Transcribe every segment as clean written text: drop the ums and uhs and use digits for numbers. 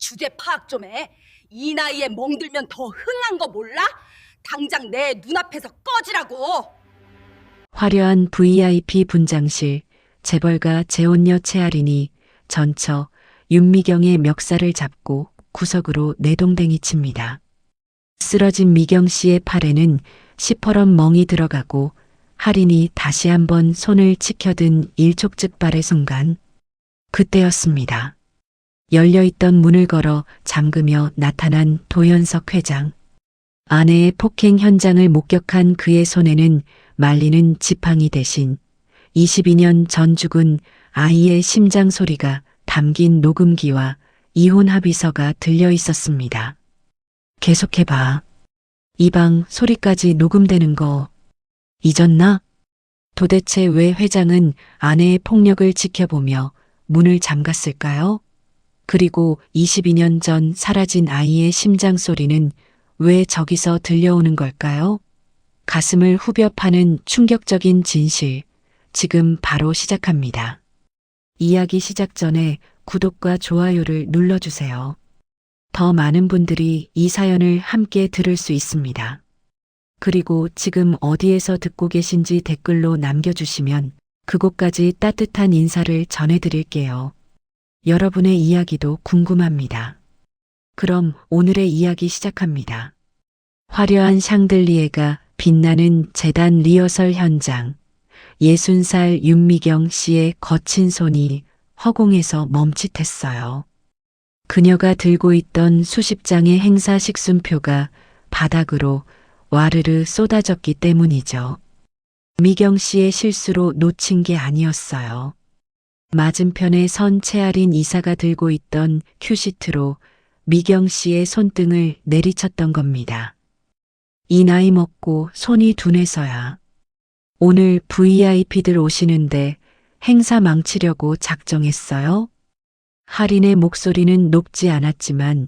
주제 파악 좀 해. 이 나이에 멍들면 더 흥한 거 몰라? 당장 내 눈앞에서 꺼지라고. 화려한 VIP 분장실, 재벌가 재혼녀 채아린이 전처 윤미경의 멱살을 잡고 구석으로 내동댕이 칩니다. 쓰러진 미경 씨의 팔에는 시퍼런 멍이 들어가고 할인이 다시 한번 손을 치켜든 일촉즉발의 순간, 그때였습니다. 열려있던 문을 걸어 잠그며 나타난 도현석 회장. 아내의 폭행 현장을 목격한 그의 손에는 말리는 지팡이 대신 22년 전 죽은 아이의 심장 소리가 담긴 녹음기와 이혼 합의서가 들려 있었습니다. 계속해봐. 이 방 소리까지 녹음되는 거 잊었나? 도대체 왜 회장은 아내의 폭력을 지켜보며 문을 잠갔을까요? 그리고 22년 전 사라진 아이의 심장 소리는 왜 저기서 들려오는 걸까요? 가슴을 후벼 파는 충격적인 진실, 지금 바로 시작합니다. 이야기 시작 전에 구독과 좋아요를 눌러주세요. 더 많은 분들이 이 사연을 함께 들을 수 있습니다. 그리고 지금 어디에서 듣고 계신지 댓글로 남겨주시면 그곳까지 따뜻한 인사를 전해드릴게요. 여러분의 이야기도 궁금합니다. 그럼 오늘의 이야기 시작합니다. 화려한 샹들리에가 빛나는 재단 리허설 현장. 60살 윤미경 씨의 거친 손이 허공에서 멈칫했어요. 그녀가 들고 있던 수십 장의 행사 식순표가 바닥으로 와르르 쏟아졌기 때문이죠. 미경 씨의 실수로 놓친 게 아니었어요. 맞은편에 선 채아린 이사가 들고 있던 큐시트로 미경 씨의 손등을 내리쳤던 겁니다. 이 나이 먹고 손이 둔해서야. 오늘 VIP들 오시는데 행사 망치려고 작정했어요? 할인의 목소리는 높지 않았지만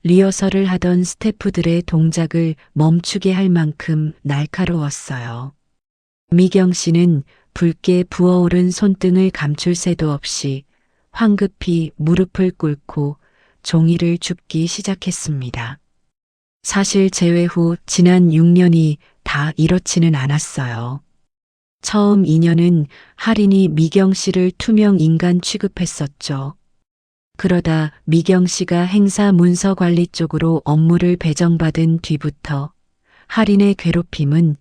리허설을 하던 스태프들의 동작을 멈추게 할 만큼 날카로웠어요. 미경 씨는 붉게 부어오른 손등을 감출 새도 없이 황급히 무릎을 꿇고 종이를 줍기 시작했습니다. 사실 재회 후 지난 6년이 다 이렇지는 않았어요. 처음 2년은 할인이 미경 씨를 투명 인간 취급했었죠. 그러다 미경 씨가 행사 문서 관리 쪽으로 업무를 배정받은 뒤부터 할인의 괴롭힘은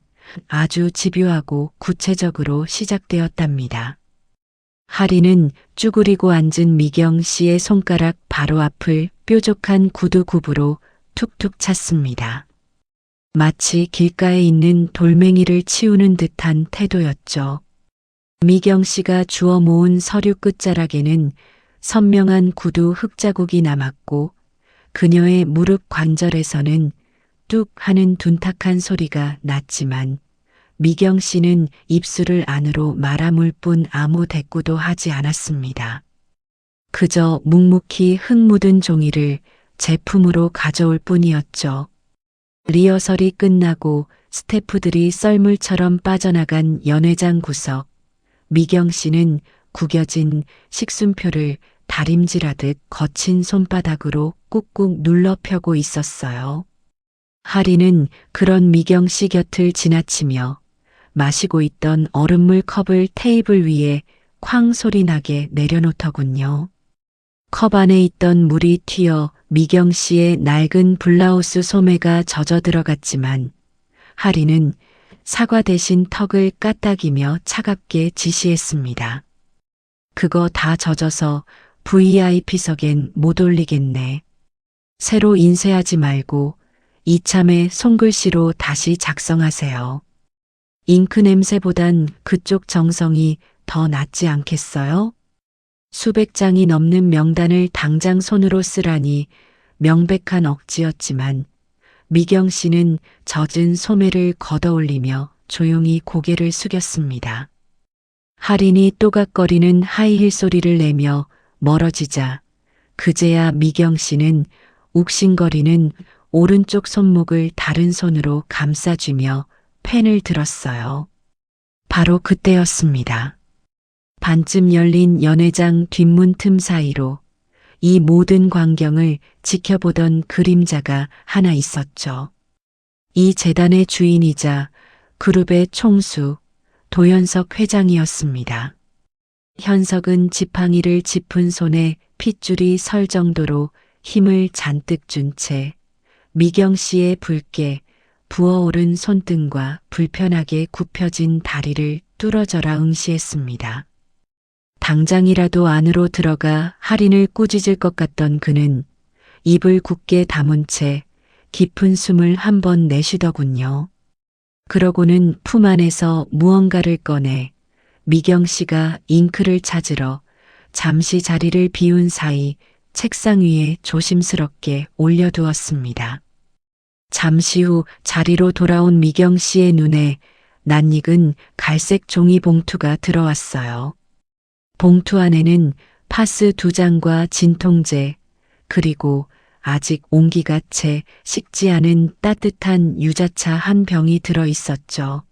아주 집요하고 구체적으로 시작되었답니다. 할인은 쭈그리고 앉은 미경 씨의 손가락 바로 앞을 뾰족한 구두굽으로 툭툭 찼습니다. 마치 길가에 있는 돌멩이를 치우는 듯한 태도였죠. 미경 씨가 주워 모은 서류 끝자락에는 선명한 구두 흙자국이 남았고 그녀의 무릎 관절에서는 뚝 하는 둔탁한 소리가 났지만 미경 씨는 입술을 안으로 말아물 뿐 아무 대꾸도 하지 않았습니다. 그저 묵묵히 흙 묻은 종이를 제품으로 가져올 뿐이었죠. 리허설이 끝나고 스태프들이 썰물처럼 빠져나간 연회장 구석. 미경 씨는 구겨진 식순표를 다림질하듯 거친 손바닥으로 꾹꾹 눌러 펴고 있었어요. 할인은 그런 미경 씨 곁을 지나치며 마시고 있던 얼음물 컵을 테이블 위에 쾅 소리 나게 내려놓더군요. 컵 안에 있던 물이 튀어 미경 씨의 낡은 블라우스 소매가 젖어 들어갔지만 할인은 사과 대신 턱을 까딱이며 차갑게 지시했습니다. 그거 다 젖어서 VIP석엔 못 올리겠네. 새로 인쇄하지 말고 이참에 손글씨로 다시 작성하세요. 잉크 냄새보단 그쪽 정성이 더 낫지 않겠어요? 수백 장이 넘는 명단을 당장 손으로 쓰라니 명백한 억지였지만 미경 씨는 젖은 소매를 걷어올리며 조용히 고개를 숙였습니다. 할인이 또각거리는 하이힐 소리를 내며 멀어지자 그제야 미경 씨는 욱신거리는 오른쪽 손목을 다른 손으로 감싸쥐며 펜을 들었어요. 바로 그때였습니다. 반쯤 열린 연회장 뒷문 틈 사이로 이 모든 광경을 지켜보던 그림자가 하나 있었죠. 이 재단의 주인이자 그룹의 총수 도연석 회장이었습니다. 현석은 지팡이를 짚은 손에 핏줄이 설 정도로 힘을 잔뜩 준 채 미경 씨의 붉게 부어오른 손등과 불편하게 굽혀진 다리를 뚫어져라 응시했습니다. 당장이라도 안으로 들어가 할인을 꾸짖을 것 같던 그는 입을 굳게 다문 채 깊은 숨을 한 번 내쉬더군요. 그러고는 품 안에서 무언가를 꺼내 미경 씨가 잉크를 찾으러 잠시 자리를 비운 사이 책상 위에 조심스럽게 올려두었습니다. 잠시 후 자리로 돌아온 미경 씨의 눈에 낯익은 갈색 종이 봉투가 들어왔어요. 봉투 안에는 파스 2장과 진통제, 그리고 아직 온기가 채 식지 않은 따뜻한 유자차 한 병이 들어 있었죠.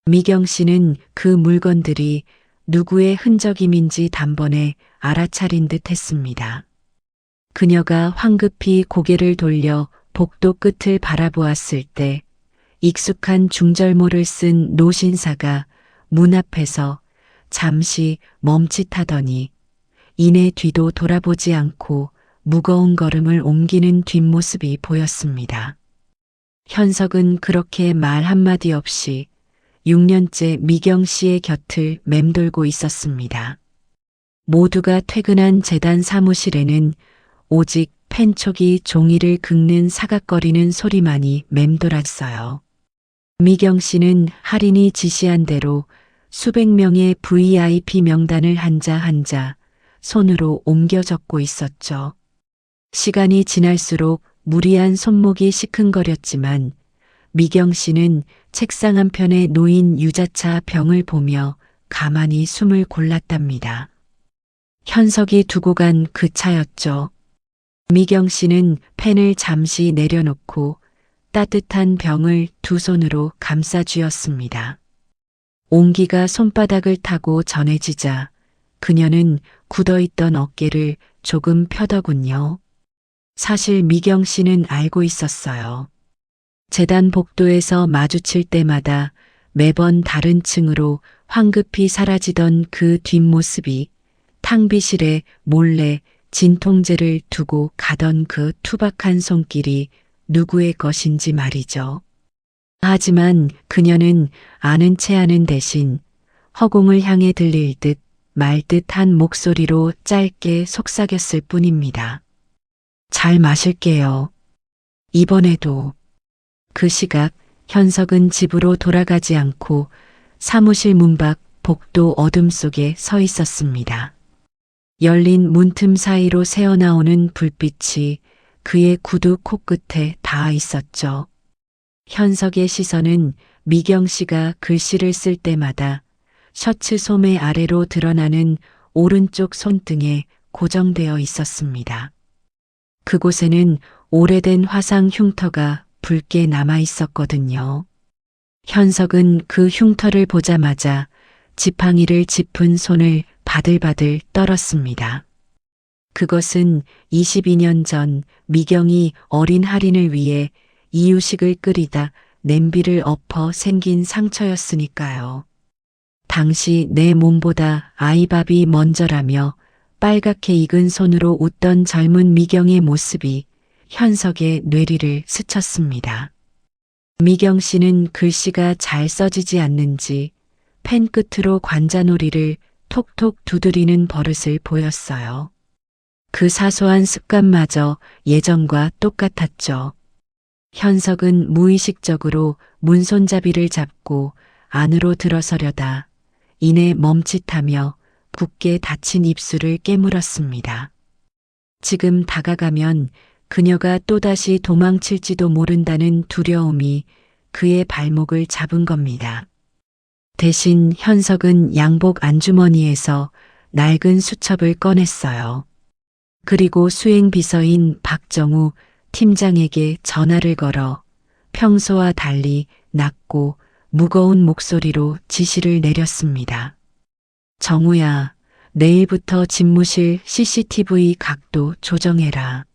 미경 씨는 그 물건들이 누구의 흔적임인지 단번에 알아차린 듯 했습니다. 그녀가 황급히 고개를 돌려 복도 끝을 바라보았을 때 익숙한 중절모를 쓴 노신사가 문 앞에서 잠시 멈칫하더니 이내 뒤도 돌아보지 않고 무거운 걸음을 옮기는 뒷모습이 보였습니다. 현석은 그렇게 말 한마디 없이 6년째 미경 씨의 곁을 맴돌고 있었습니다. 모두가 퇴근한 재단 사무실에는 오직 펜촉이 종이를 긁는 사각거리는 소리만이 맴돌았어요. 미경 씨는 할인이 지시한 대로 수백 명의 VIP 명단을 한자 한자 손으로 옮겨 적고 있었죠. 시간이 지날수록 무리한 손목이 시큰거렸지만 미경 씨는 책상 한편에 놓인 유자차 병을 보며 가만히 숨을 골랐답니다. 현석이 두고 간 그 차였죠. 미경 씨는 펜을 잠시 내려놓고 따뜻한 병을 두 손으로 감싸 쥐었습니다. 온기가 손바닥을 타고 전해지자 그녀는 굳어있던 어깨를 조금 펴더군요. 사실 미경 씨는 알고 있었어요. 재단 복도에서 마주칠 때마다 매번 다른 층으로 황급히 사라지던 그 뒷모습이 탕비실에 몰래 진통제를 두고 가던 그 투박한 손길이 누구의 것인지 말이죠. 하지만 그녀는 아는 체 하는 대신 허공을 향해 들릴 듯 말 듯한 목소리로 짧게 속삭였을 뿐입니다. 잘 마실게요. 이번에도. 그 시각 현석은 집으로 돌아가지 않고 사무실 문 밖 복도 어둠 속에 서 있었습니다. 열린 문틈 사이로 새어나오는 불빛이 그의 구두 코끝에 닿아 있었죠. 현석의 시선은 미경 씨가 글씨를 쓸 때마다 셔츠 소매 아래로 드러나는 오른쪽 손등에 고정되어 있었습니다. 그곳에는 오래된 화상 흉터가 붉게 남아 있었거든요. 현석은 그 흉터를 보자마자 지팡이를 짚은 손을 바들바들 떨었습니다. 그것은 22년 전 미경이 어린 할인을 위해 이유식을 끓이다 냄비를 엎어 생긴 상처였으니까요. 당시 내 몸보다 아이밥이 먼저라며 빨갛게 익은 손으로 웃던 젊은 미경의 모습이 현석의 뇌리를 스쳤습니다. 미경 씨는 글씨가 잘 써지지 않는지 펜 끝으로 관자놀이를 톡톡 두드리는 버릇을 보였어요. 그 사소한 습관마저 예전과 똑같았죠. 현석은 무의식적으로 문손잡이를 잡고 안으로 들어서려다 이내 멈칫하며 굳게 닫힌 입술을 깨물었습니다. 지금 다가가면 그녀가 또다시 도망칠지도 모른다는 두려움이 그의 발목을 잡은 겁니다. 대신 현석은 양복 안주머니에서 낡은 수첩을 꺼냈어요. 그리고 수행 비서인 박정우 팀장에게 전화를 걸어 평소와 달리 낮고 무거운 목소리로 지시를 내렸습니다. 정우야, 내일부터 집무실 CCTV 각도 조정해라.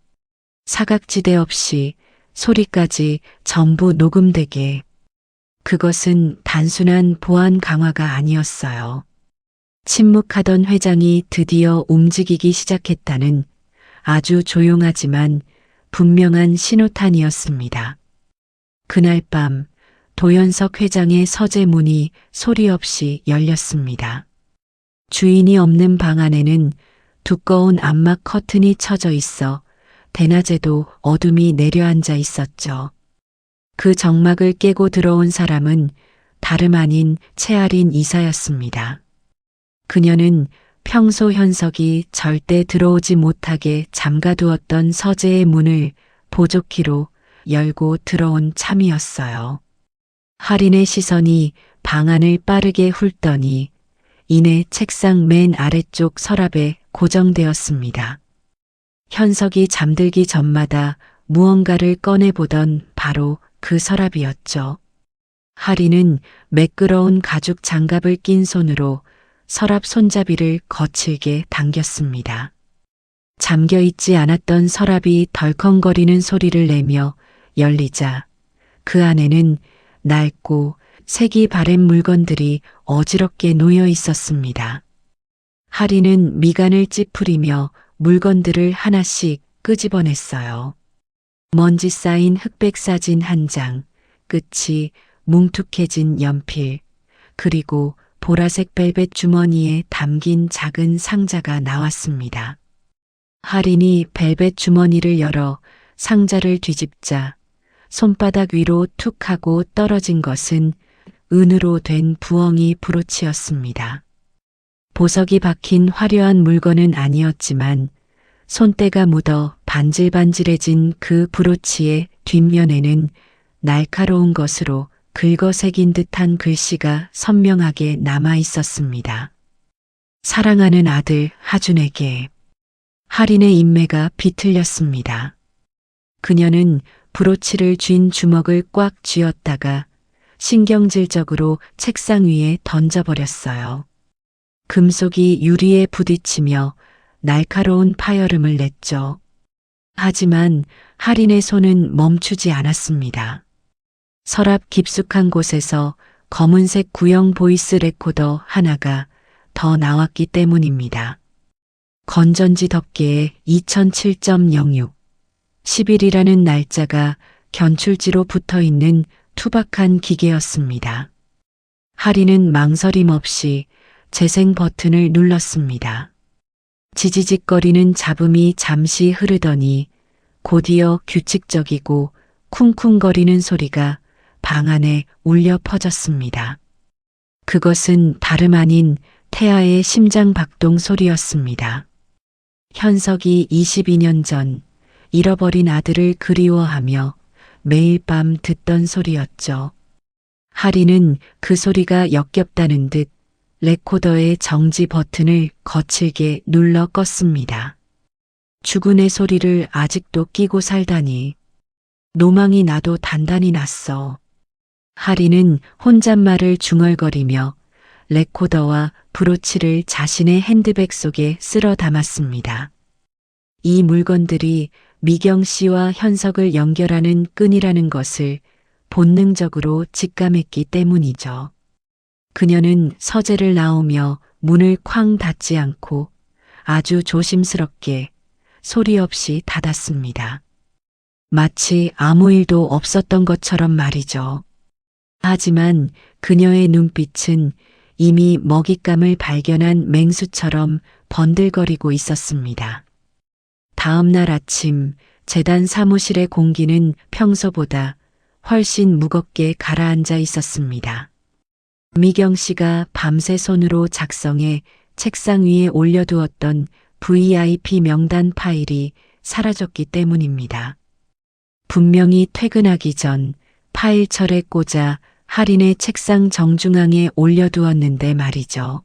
사각지대 없이 소리까지 전부 녹음되게. 그것은 단순한 보안 강화가 아니었어요. 침묵하던 회장이 드디어 움직이기 시작했다는 아주 조용하지만 분명한 신호탄이었습니다. 그날 밤 도연석 회장의 서재 문이 소리 없이 열렸습니다. 주인이 없는 방 안에는 두꺼운 암막 커튼이 쳐져 있어 대낮에도 어둠이 내려앉아 있었죠. 그 정막을 깨고 들어온 사람은 다름 아닌 채아린 이사였습니다. 그녀는 평소 현석이 절대 들어오지 못하게 잠가두었던 서재의 문을 보조키로 열고 들어온 참이었어요. 할인의 시선이 방 안을 빠르게 훑더니 이내 책상 맨 아래쪽 서랍에 고정되었습니다. 현석이 잠들기 전마다 무언가를 꺼내보던 바로 그 서랍이었죠. 할인은 매끄러운 가죽 장갑을 낀 손으로 서랍 손잡이를 거칠게 당겼습니다. 잠겨있지 않았던 서랍이 덜컹거리는 소리를 내며 열리자 그 안에는 낡고 색이 바랜 물건들이 어지럽게 놓여 있었습니다. 할인은 미간을 찌푸리며 물건들을 하나씩 끄집어냈어요. 먼지 쌓인 흑백 사진 한 장, 끝이 뭉툭해진 연필, 그리고 보라색 벨벳 주머니에 담긴 작은 상자가 나왔습니다. 할인이 벨벳 주머니를 열어 상자를 뒤집자 손바닥 위로 툭 하고 떨어진 것은 은으로 된 부엉이 브로치였습니다. 보석이 박힌 화려한 물건은 아니었지만 손때가 묻어 반질반질해진 그 브로치의 뒷면에는 날카로운 것으로 긁어 새긴 듯한 글씨가 선명하게 남아 있었습니다. 사랑하는 아들 하준에게. 할인의 인매가 비틀렸습니다. 그녀는 브로치를 쥔 주먹을 꽉 쥐었다가 신경질적으로 책상 위에 던져버렸어요. 금속이 유리에 부딪히며 날카로운 파열음을 냈죠. 하지만 할인의 손은 멈추지 않았습니다. 서랍 깊숙한 곳에서 검은색 구형 보이스 레코더 하나가 더 나왔기 때문입니다. 건전지 덮개에 2007.06, 10일이라는 날짜가 견출지로 붙어 있는 투박한 기계였습니다. 할인은 망설임 없이 재생 버튼을 눌렀습니다. 지지직거리는 잡음이 잠시 흐르더니 곧이어 규칙적이고 쿵쿵거리는 소리가 방 안에 울려 퍼졌습니다. 그것은 다름 아닌 태아의 심장 박동 소리였습니다. 현석이 22년 전 잃어버린 아들을 그리워하며 매일 밤 듣던 소리였죠. 할인은 그 소리가 역겹다는 듯 레코더의 정지 버튼을 거칠게 눌러 껐습니다. 죽은의 소리를 아직도 끼고 살다니. 노망이 나도 단단히 났어. 할인은 혼잣말을 중얼거리며 레코더와 브로치를 자신의 핸드백 속에 쓸어 담았습니다. 이 물건들이 미경 씨와 현석을 연결하는 끈이라는 것을 본능적으로 직감했기 때문이죠. 그녀는 서재를 나오며 문을 쾅 닫지 않고 아주 조심스럽게 소리 없이 닫았습니다. 마치 아무 일도 없었던 것처럼 말이죠. 하지만 그녀의 눈빛은 이미 먹잇감을 발견한 맹수처럼 번들거리고 있었습니다. 다음 날 아침 재단 사무실의 공기는 평소보다 훨씬 무겁게 가라앉아 있었습니다. 미경 씨가 밤새 손으로 작성해 책상 위에 올려두었던 VIP 명단 파일이 사라졌기 때문입니다. 분명히 퇴근하기 전 파일철에 꽂아 할인의 책상 정중앙에 올려두었는데 말이죠.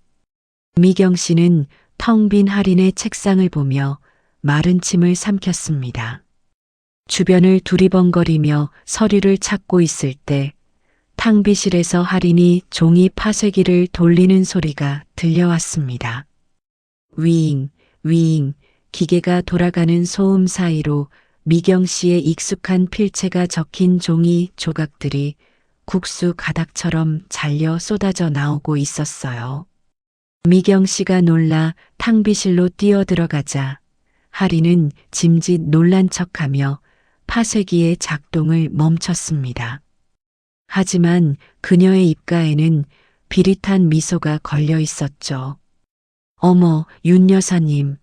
미경 씨는 텅 빈 할인의 책상을 보며 마른 침을 삼켰습니다. 주변을 두리번거리며 서류를 찾고 있을 때 탕비실에서 할인이 종이 파쇄기를 돌리는 소리가 들려왔습니다. 윙, 윙, 기계가 돌아가는 소음 사이로 미경 씨의 익숙한 필체가 적힌 종이 조각들이 국수 가닥처럼 잘려 쏟아져 나오고 있었어요. 미경 씨가 놀라 탕비실로 뛰어들어가자 하리는 짐짓 놀란 척하며 파쇄기의 작동을 멈췄습니다. 하지만 그녀의 입가에는 비릿한 미소가 걸려 있었죠. 어머, 윤 여사님.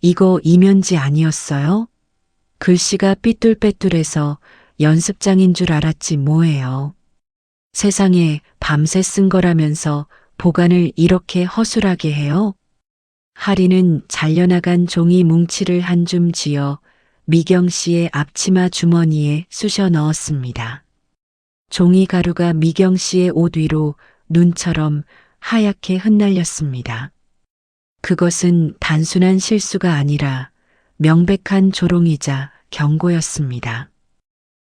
이거 이면지 아니었어요? 글씨가 삐뚤빼뚤해서 연습장인 줄 알았지 뭐예요. 세상에 밤새 쓴 거라면서 보관을 이렇게 허술하게 해요? 하리는 잘려나간 종이 뭉치를 한 줌 쥐어 미경 씨의 앞치마 주머니에 쑤셔 넣었습니다. 종이 가루가 미경 씨의 옷 위로 눈처럼 하얗게 흩날렸습니다. 그것은 단순한 실수가 아니라 명백한 조롱이자 경고였습니다.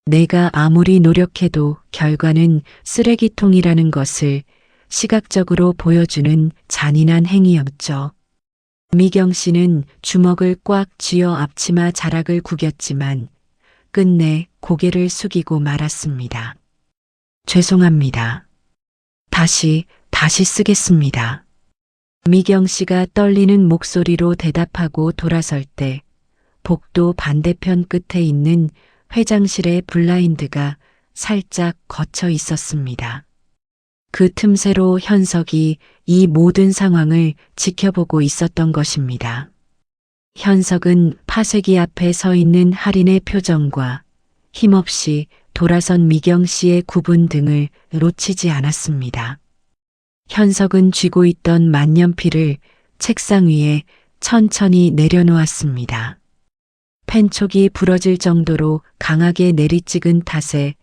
내가 아무리 노력해도 결과는 쓰레기통이라는 것을 시각적으로 보여주는 잔인한 행위였죠. 미경 씨는 주먹을 꽉 쥐어 앞치마 자락을 구겼지만 끝내 고개를 숙이고 말았습니다. 죄송합니다. 다시 쓰겠습니다. 미경 씨가 떨리는 목소리로 대답하고 돌아설 때 복도 반대편 끝에 있는 회장실의 블라인드가 살짝 걷혀 있었습니다. 그 틈새로 현석이 이 모든 상황을 지켜보고 있었던 것입니다. 현석은 파쇄기 앞에 서 있는 할인의 표정과 힘없이 돌아선 미경 씨의 구분 등을 놓치지 않았습니다. 현석은 쥐고 있던 만년필을 책상 위에 천천히 내려놓았습니다. 펜촉이 부러질 정도로 강하게 내리찍은 탓에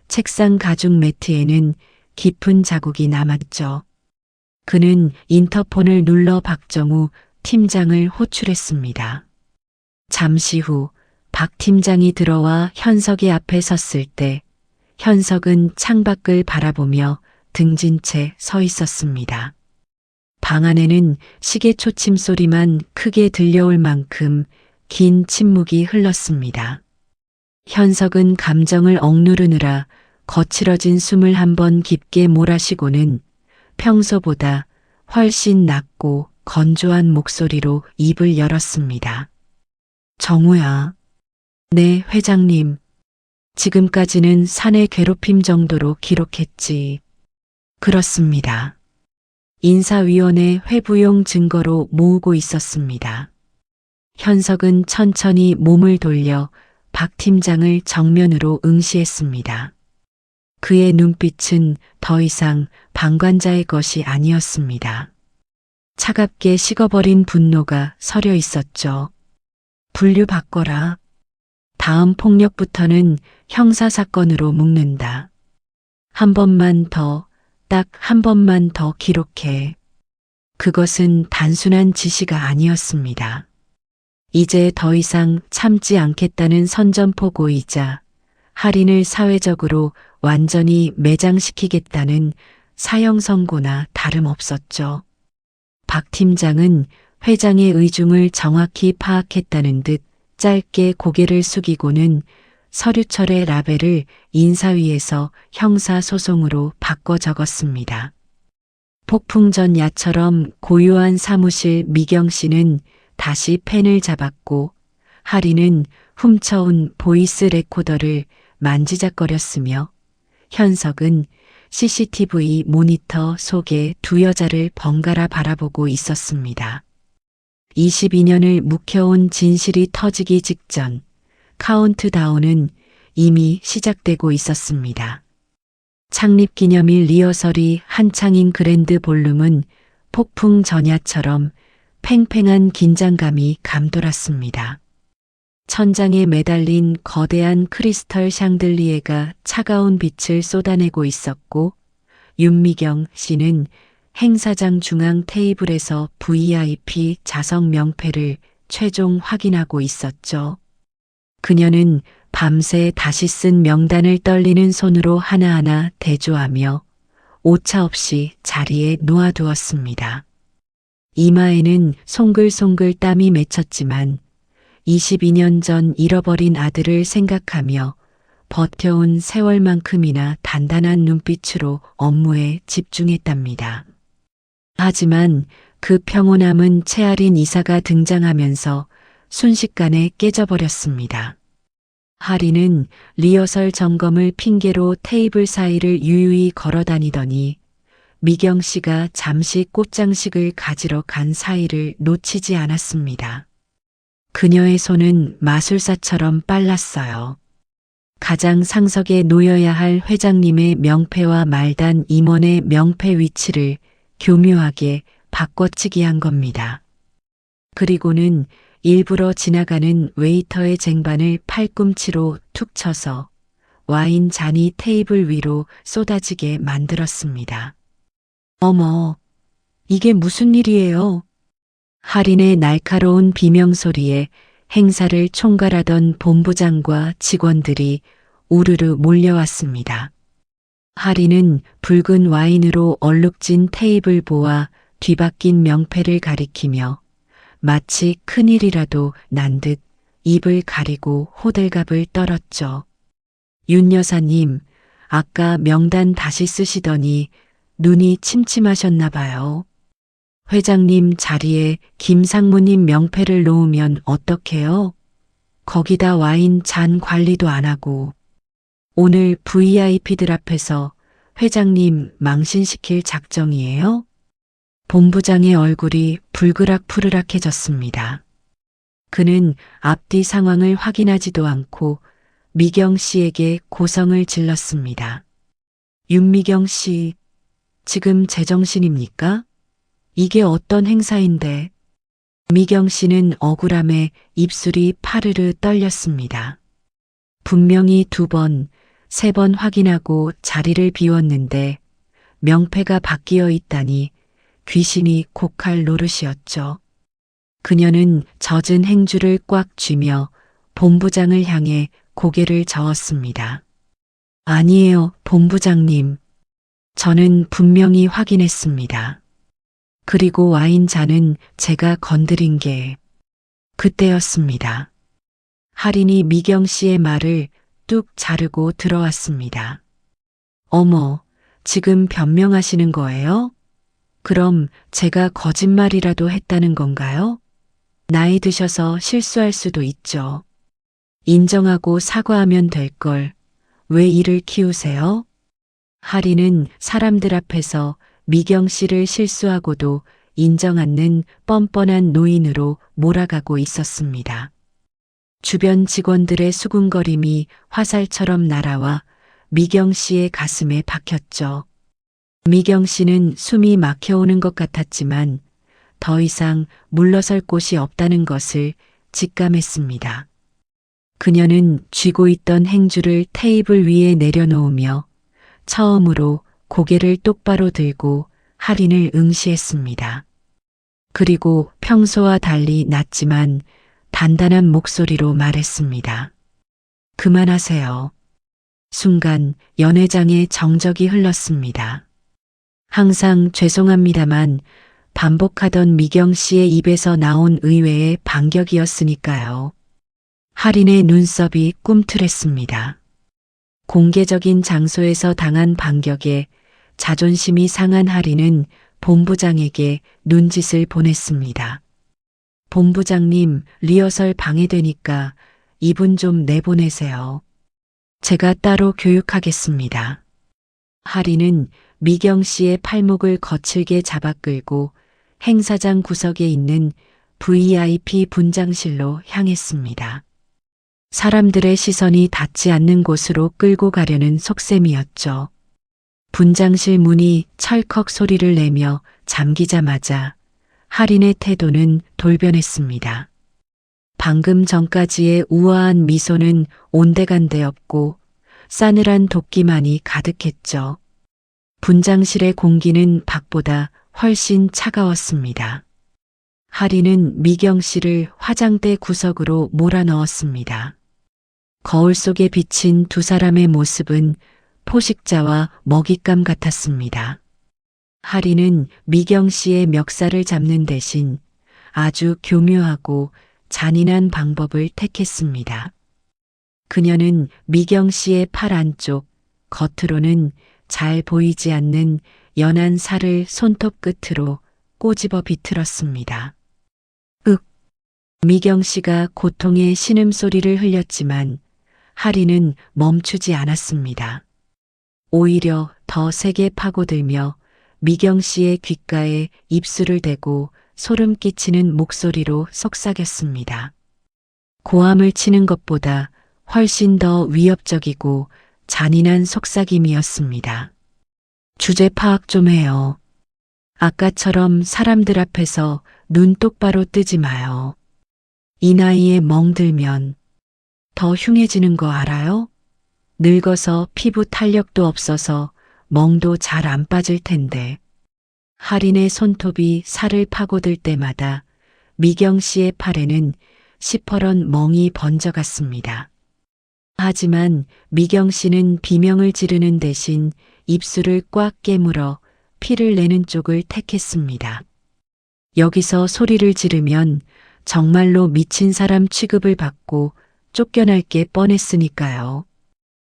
책상 가죽 매트에는 깊은 자국이 남았죠. 그는 인터폰을 눌러 박정우 팀장을 호출했습니다. 잠시 후 박 팀장이 들어와 현석이 앞에 섰을 때 현석은 창밖을 바라보며 등진 채 서 있었습니다. 방 안에는 시계 초침 소리만 크게 들려올 만큼 긴 침묵이 흘렀습니다. 현석은 감정을 억누르느라 거칠어진 숨을 한번 깊게 몰아쉬고는 평소보다 훨씬 낮고 건조한 목소리로 입을 열었습니다. 정우야. 네, 회장님. 지금까지는 사내 괴롭힘 정도로 기록했지. 그렇습니다. 인사위원회 회부용 증거로 모으고 있었습니다. 현석은 천천히 몸을 돌려 박 팀장을 정면으로 응시했습니다. 그의 눈빛은 더 이상 방관자의 것이 아니었습니다. 차갑게 식어버린 분노가 서려 있었죠. 분류 바꿔라. 다음 폭력부터는 형사사건으로 묶는다. 한 번만 더, 딱 한 번만 더 기록해. 그것은 단순한 지시가 아니었습니다. 이제 더 이상 참지 않겠다는 선전포고이자 할인을 사회적으로 완전히 매장시키겠다는 사형 선고나 다름없었죠. 박 팀장은 회장의 의중을 정확히 파악했다는 듯 짧게 고개를 숙이고는 서류철의 라벨을 인사위에서 형사소송으로 바꿔 적었습니다. 폭풍 전 야처럼 고요한 사무실 미경 씨는 다시 펜을 잡았고 하리는 훔쳐온 보이스 레코더를 만지작거렸으며 현석은 CCTV 모니터 속에 두 여자를 번갈아 바라보고 있었습니다. 22년을 묵혀온 진실이 터지기 직전 카운트다운은 이미 시작되고 있었습니다. 창립기념일 리허설이 한창인 그랜드 볼룸은 폭풍 전야처럼 팽팽한 긴장감이 감돌았습니다. 천장에 매달린 거대한 크리스털 샹들리에가 차가운 빛을 쏟아내고 있었고 윤미경 씨는 행사장 중앙 테이블에서 VIP 자석 명패를 최종 확인하고 있었죠. 그녀는 밤새 다시 쓴 명단을 떨리는 손으로 하나하나 대조하며 오차 없이 자리에 놓아두었습니다. 이마에는 송글송글 땀이 맺혔지만 22년 전 잃어버린 아들을 생각하며 버텨온 세월만큼이나 단단한 눈빛으로 업무에 집중했답니다. 하지만 그 평온함은 채아린 이사가 등장하면서 순식간에 깨져버렸습니다. 하리는 리허설 점검을 핑계로 테이블 사이를 유유히 걸어다니더니 미경 씨가 잠시 꽃장식을 가지러 간 사이를 놓치지 않았습니다. 그녀의 손은 마술사처럼 빨랐어요. 가장 상석에 놓여야 할 회장님의 명패와 말단 임원의 명패 위치를 교묘하게 바꿔치기 한 겁니다. 그리고는 일부러 지나가는 웨이터의 쟁반을 팔꿈치로 툭 쳐서 와인 잔이 테이블 위로 쏟아지게 만들었습니다. 어머, 이게 무슨 일이에요? 할인의 날카로운 비명소리에 행사를 총괄하던 본부장과 직원들이 우르르 몰려왔습니다. 할인은 붉은 와인으로 얼룩진 테이블보와 뒤바뀐 명패를 가리키며 마치 큰일이라도 난 듯 입을 가리고 호들갑을 떨었죠. 윤 여사님, 아까 명단 다시 쓰시더니 눈이 침침하셨나 봐요. 회장님 자리에 김 상무님 명패를 놓으면 어떡해요? 거기다 와인 잔 관리도 안 하고. 오늘 VIP들 앞에서 회장님 망신시킬 작정이에요? 본부장의 얼굴이 불그락푸르락해졌습니다. 그는 앞뒤 상황을 확인하지도 않고 미경 씨에게 고성을 질렀습니다. 윤미경 씨, 지금 제정신입니까? 이게 어떤 행사인데? 미경 씨는 억울함에 입술이 파르르 떨렸습니다. 분명히 2번, 3번 확인하고 자리를 비웠는데 명패가 바뀌어 있다니 귀신이 곡할 노릇이었죠. 그녀는 젖은 행주를 꽉 쥐며 본부장을 향해 고개를 저었습니다. 아니에요, 본부장님. 저는 분명히 확인했습니다. 그리고 와인 잔은 제가 건드린 게 그때였습니다. 할인이 미경 씨의 말을 뚝 자르고 들어왔습니다. 어머, 지금 변명하시는 거예요? 그럼 제가 거짓말이라도 했다는 건가요? 나이 드셔서 실수할 수도 있죠. 인정하고 사과하면 될 걸 왜 이를 키우세요? 할인은 사람들 앞에서 미경 씨를 실수하고도 인정 않는 뻔뻔한 노인으로 몰아가고 있었습니다. 주변 직원들의 수군거림이 화살처럼 날아와 미경 씨의 가슴에 박혔죠. 미경 씨는 숨이 막혀오는 것 같았지만 더 이상 물러설 곳이 없다는 것을 직감했습니다. 그녀는 쥐고 있던 행주를 테이블 위에 내려놓으며 처음으로 고개를 똑바로 들고 할인을 응시했습니다. 그리고 평소와 달리 낮지만 단단한 목소리로 말했습니다. 그만하세요. 순간 연회장의 정적이 흘렀습니다. 항상 죄송합니다만 반복하던 미경 씨의 입에서 나온 의외의 반격이었으니까요. 할인의 눈썹이 꿈틀했습니다. 공개적인 장소에서 당한 반격에 자존심이 상한 할인은 본부장에게 눈짓을 보냈습니다. 본부장님, 리허설 방해되니까 이분 좀 내보내세요. 제가 따로 교육하겠습니다. 할인은 미경 씨의 팔목을 거칠게 잡아 끌고 행사장 구석에 있는 VIP 분장실로 향했습니다. 사람들의 시선이 닿지 않는 곳으로 끌고 가려는 속셈이었죠. 분장실 문이 철컥 소리를 내며 잠기자마자 할인의 태도는 돌변했습니다. 방금 전까지의 우아한 미소는 온데간데 없고 싸늘한 도끼만이 가득했죠. 분장실의 공기는 밖보다 훨씬 차가웠습니다. 할인은 미경 씨를 화장대 구석으로 몰아넣었습니다. 거울 속에 비친 2 사람의 모습은 포식자와 먹잇감 같았습니다. 하리는 미경 씨의 멱살을 잡는 대신 아주 교묘하고 잔인한 방법을 택했습니다. 그녀는 미경 씨의 팔 안쪽, 겉으로는 잘 보이지 않는 연한 살을 손톱 끝으로 꼬집어 비틀었습니다. 윽! 미경 씨가 고통의 신음소리를 흘렸지만 하리는 멈추지 않았습니다. 오히려 더 세게 파고들며 미경 씨의 귓가에 입술을 대고 소름 끼치는 목소리로 속삭였습니다. 고함을 치는 것보다 훨씬 더 위협적이고 잔인한 속삭임이었습니다. 주제 파악 좀 해요. 아까처럼 사람들 앞에서 눈 똑바로 뜨지 마요. 이 나이에 멍들면 더 흉해지는 거 알아요? 늙어서 피부 탄력도 없어서 멍도 잘 안 빠질 텐데. 하린의 손톱이 살을 파고들 때마다 미경 씨의 팔에는 시퍼런 멍이 번져갔습니다. 하지만 미경 씨는 비명을 지르는 대신 입술을 꽉 깨물어 피를 내는 쪽을 택했습니다. 여기서 소리를 지르면 정말로 미친 사람 취급을 받고 쫓겨날 게 뻔했으니까요.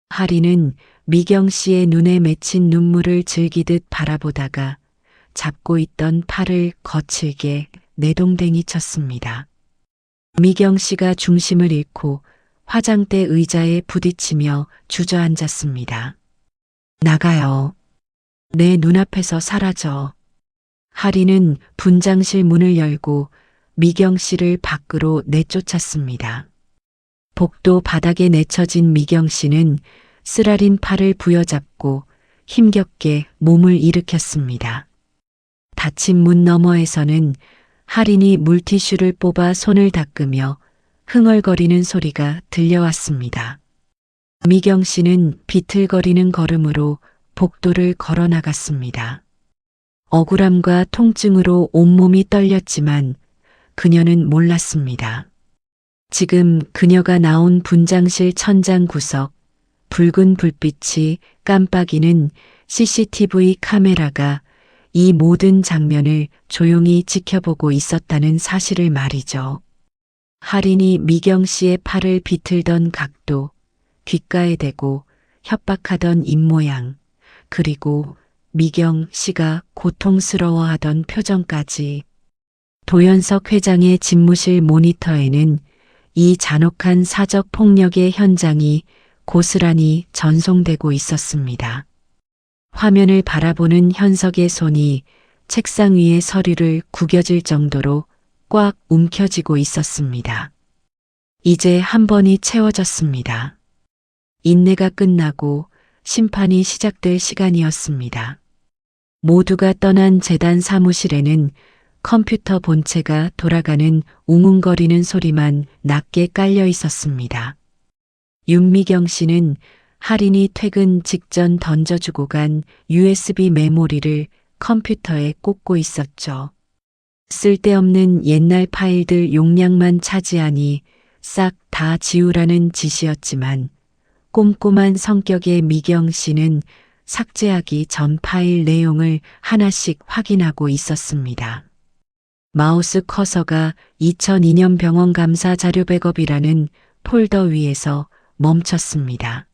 하리는 미경 씨의 눈에 맺힌 눈물을 즐기듯 바라보다가 잡고 있던 팔을 거칠게 내동댕이 쳤습니다. 미경 씨가 중심을 잃고 화장대 의자에 부딪히며 주저앉았습니다. 나가요. 내 눈앞에서 사라져. 하리는 분장실 문을 열고 미경 씨를 밖으로 내쫓았습니다. 복도 바닥에 내쳐진 미경 씨는 쓰라린 팔을 부여잡고 힘겹게 몸을 일으켰습니다. 닫힌 문 너머에서는 하린이 물티슈를 뽑아 손을 닦으며 흥얼거리는 소리가 들려왔습니다. 미경 씨는 비틀거리는 걸음으로 복도를 걸어 나갔습니다. 억울함과 통증으로 온몸이 떨렸지만 그녀는 몰랐습니다. 지금 그녀가 나온 분장실 천장 구석, 붉은 불빛이 깜빡이는 CCTV 카메라가 이 모든 장면을 조용히 지켜보고 있었다는 사실을 말이죠. 하린이 미경 씨의 팔을 비틀던 각도, 귓가에 대고 협박하던 입모양, 그리고 미경 씨가 고통스러워하던 표정까지. 도연석 회장의 집무실 모니터에는 이 잔혹한 사적 폭력의 현장이 고스란히 전송되고 있었습니다. 화면을 바라보는 현석의 손이 책상 위의 서류를 구겨질 정도로 꽉 움켜쥐고 있었습니다. 이제 한 번이 채워졌습니다. 인내가 끝나고 심판이 시작될 시간이었습니다. 모두가 떠난 재단 사무실에는 컴퓨터 본체가 돌아가는 웅웅거리는 소리만 낮게 깔려 있었습니다. 윤미경 씨는 하린이 퇴근 직전 던져주고 간 USB 메모리를 컴퓨터에 꽂고 있었죠. 쓸데없는 옛날 파일들 용량만 차지하니 싹 다 지우라는 지시였지만 꼼꼼한 성격의 미경 씨는 삭제하기 전 파일 내용을 하나씩 확인하고 있었습니다. 마우스 커서가 2002년 병원 감사 자료 백업이라는 폴더 위에서 멈췄습니다.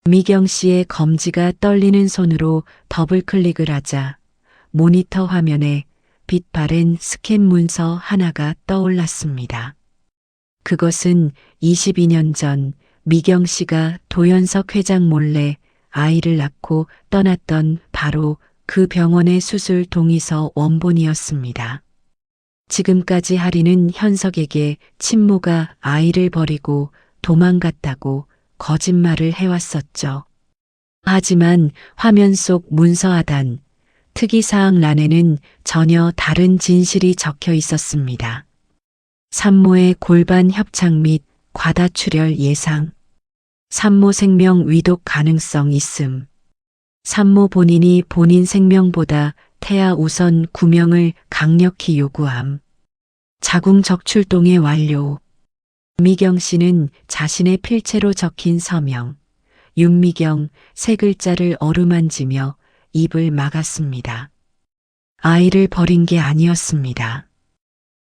미경 씨의 검지가 떨리는 손으로 더블 클릭을 하자 모니터 화면에 빛바랜 스캔 문서 하나가 떠올랐습니다. 그것은 22년 전 미경 씨가 도연석 회장 몰래 아이를 낳고 떠났던 바로 그 병원의 수술 동의서 원본이었습니다. 지금까지 하리는 현석에게 친모가 아이를 버리고 도망갔다고 거짓말을 해왔었죠. 하지만 화면 속 문서 하단, 특이사항란에는 전혀 다른 진실이 적혀 있었습니다. 산모의 골반 협착 및 과다출혈 예상, 산모 생명 위독 가능성 있음, 산모 본인이 본인 생명보다 태아 우선 구명을 강력히 요구함, 자궁 적출동의 완료. 미경 씨는 자신의 필체로 적힌 서명, 윤미경 세 글자를 어루만지며 입을 막았습니다. 아이를 버린 게 아니었습니다.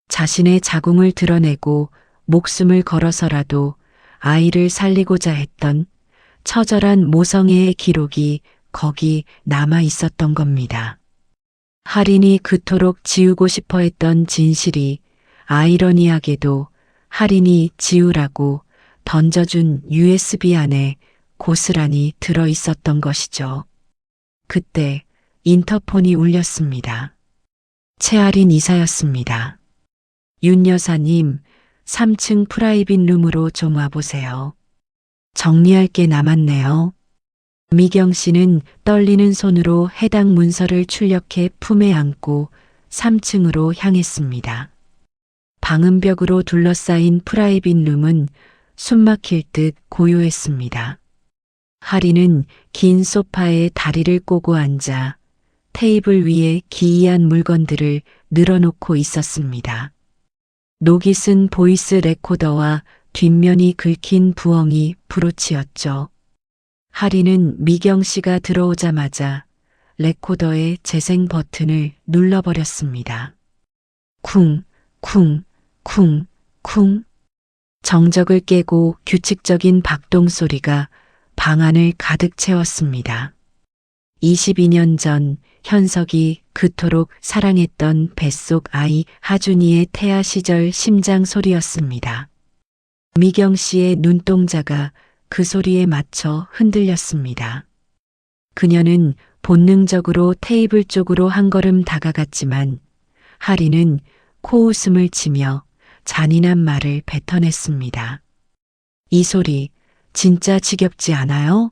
자신의 자궁을 드러내고 목숨을 걸어서라도 아이를 살리고자 했던 처절한 모성애의 기록이 거기 남아 있었던 겁니다. 할인이 그토록 지우고 싶어 했던 진실이 아이러니하게도 할인이 지우라고 던져준 USB 안에 고스란히 들어 있었던 것이죠. 그때 인터폰이 울렸습니다. 최할인 이사였습니다. 윤 여사님, 3층 프라이빗 룸으로 좀 와보세요. 정리할 게 남았네요. 미경 씨는 떨리는 손으로 해당 문서를 출력해 품에 안고 3층으로 향했습니다. 방음벽으로 둘러싸인 프라이빗 룸은 숨막힐 듯 고요했습니다. 할인은 긴 소파에 다리를 꼬고 앉아 테이블 위에 기이한 물건들을 늘어놓고 있었습니다. 녹이 쓴 보이스 레코더와 뒷면이 긁힌 부엉이 브로치였죠. 할인은 미경 씨가 들어오자마자 레코더의 재생 버튼을 눌러버렸습니다. 쿵, 쿵, 쿵, 쿵. 정적을 깨고 규칙적인 박동 소리가 방 안을 가득 채웠습니다. 22년 전 현석이 그토록 사랑했던 뱃속 아이 하준이의 태아 시절 심장 소리였습니다. 미경 씨의 눈동자가 그 소리에 맞춰 흔들렸습니다. 그녀는 본능적으로 테이블 쪽으로 한 걸음 다가갔지만 할인은 코웃음을 치며 잔인한 말을 뱉어냈습니다. 이 소리 진짜 지겹지 않아요?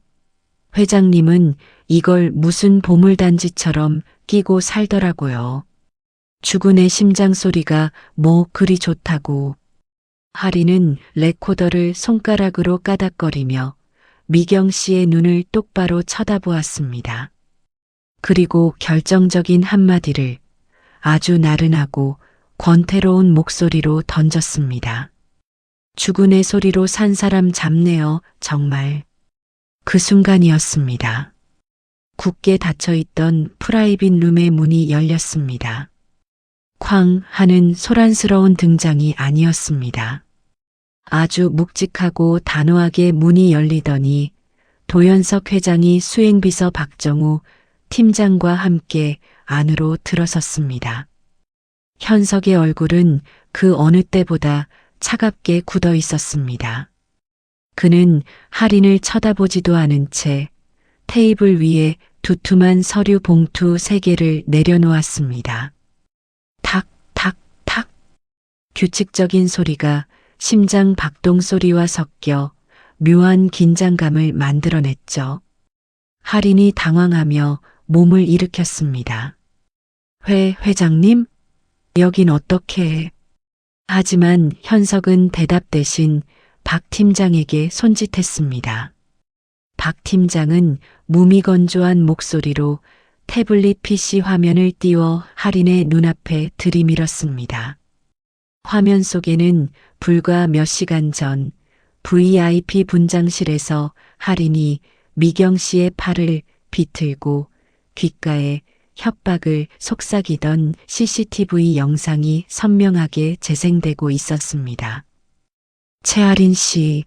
회장님은 이걸 무슨 보물단지처럼 끼고 살더라고요. 죽은 애 심장 소리가 뭐 그리 좋다고. 할인은 레코더를 손가락으로 까닥거리며 미경 씨의 눈을 똑바로 쳐다보았습니다. 그리고 결정적인 한마디를 아주 나른하고 권태로운 목소리로 던졌습니다. 죽은 애 소리로 산 사람 잡네요, 정말. 그 순간이었습니다. 굳게 닫혀있던 프라이빗 룸의 문이 열렸습니다. 쾅 하는 소란스러운 등장이 아니었습니다. 아주 묵직하고 단호하게 문이 열리더니 도연석 회장이 수행비서 박정우 팀장과 함께 안으로 들어섰습니다. 현석의 얼굴은 그 어느 때보다 차갑게 굳어 있었습니다. 그는 할인을 쳐다보지도 않은 채 테이블 위에 두툼한 서류 봉투 3개를 내려놓았습니다. 탁, 탁, 탁. 규칙적인 소리가 심장 박동 소리와 섞여 묘한 긴장감을 만들어냈죠. 할인이 당황하며 몸을 일으켰습니다. 회장님? 여긴 어떻게 해? 하지만 현석은 대답 대신 박 팀장에게 손짓했습니다. 박 팀장은 무미건조한 목소리로 태블릿 PC 화면을 띄워 할인의 눈앞에 들이밀었습니다. 화면 속에는 불과 몇 시간 전 VIP 분장실에서 할인이 미경 씨의 팔을 비틀고 귓가에 협박을 속삭이던 CCTV 영상이 선명하게 재생되고 있었습니다. 최할인 씨,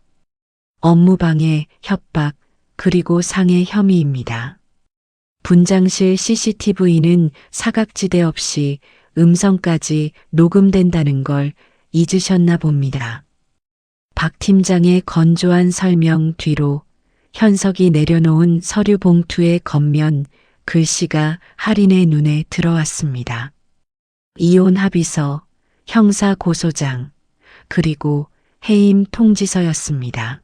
업무방해, 협박, 그리고 상해 혐의입니다. 분장실 CCTV는 사각지대 없이 음성까지 녹음된다는 걸 잊으셨나 봅니다. 박 팀장의 건조한 설명 뒤로 현석이 내려놓은 서류 봉투의 겉면 글씨가 할인의 눈에 들어왔습니다. 이혼 합의서, 형사 고소장, 그리고 해임 통지서였습니다.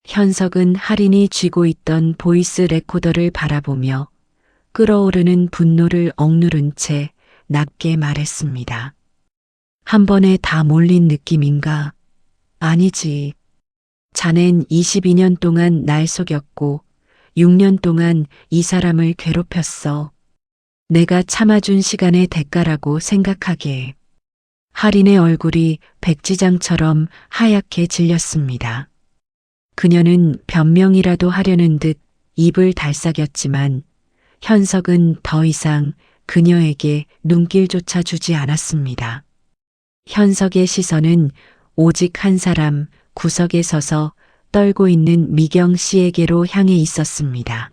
현석은 할인이 쥐고 있던 보이스 레코더를 바라보며 끓어오르는 분노를 억누른 채 낮게 말했습니다. 한 번에 다 몰린 느낌인가? 아니지. 자넨 22년 동안 날 속였고 6년 동안 이 사람을 괴롭혔어. 내가 참아준 시간의 대가라고 생각하게. 할인의 얼굴이 백지장처럼 하얗게 질렸습니다. 그녀는 변명이라도 하려는 듯 입을 달싹였지만 현석은 더 이상 그녀에게 눈길조차 주지 않았습니다. 현석의 시선은 오직 한 사람 구석에 서서 떨고 있는 미경 씨에게로 향해 있었습니다.